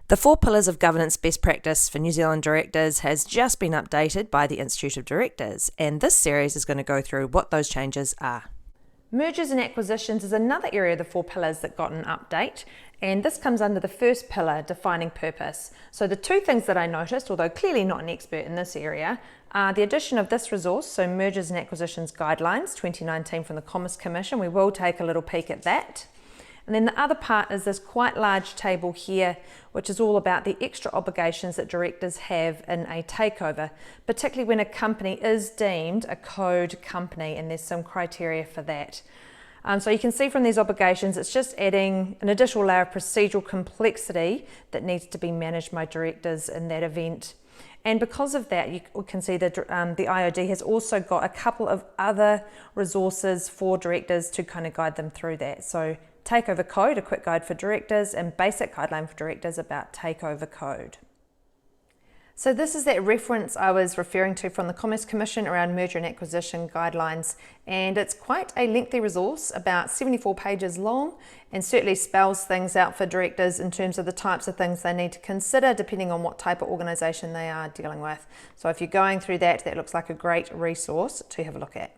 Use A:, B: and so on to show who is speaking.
A: The 4 Pillars of Governance Best Practice for New Zealand Directors has just been updated by the Insitute of Directors, and this series is going to go through what those changes are. Mergers and acquisitions is another area of the 4 pillars that got an update, and this comes under the first pillar, defining purpose. So the 2 things that I noticed, although clearly not an expert in this area, are the addition of this resource, so Mergers and Acquisitions Guidelines 2019 from the Commerce Commission. We will take a little peek at that. And then the other part is this quite large table here, which is all about the extra obligations that directors have in a takeover, particularly when a company is deemed a code company, and there's some criteria for that. So you can see from these obligations, it's just adding an additional layer of procedural complexity that needs to be managed by directors in that event. And because of that, you can see that the IOD has also got a couple of other resources for directors to kind of guide them through that. So Takeover Code, a quick guide for directors, and Basic Guideline for Directors about Takeover Code. So this is that reference I was referring to from the Commerce Commission around merger and acquisition guidelines, and it's quite a lengthy resource, about 74 pages long, and certainly spells things out for directors in terms of the types of things they need to consider depending on what type of organisation they are dealing with. So if you're going through that, that looks like a great resource to have a look at.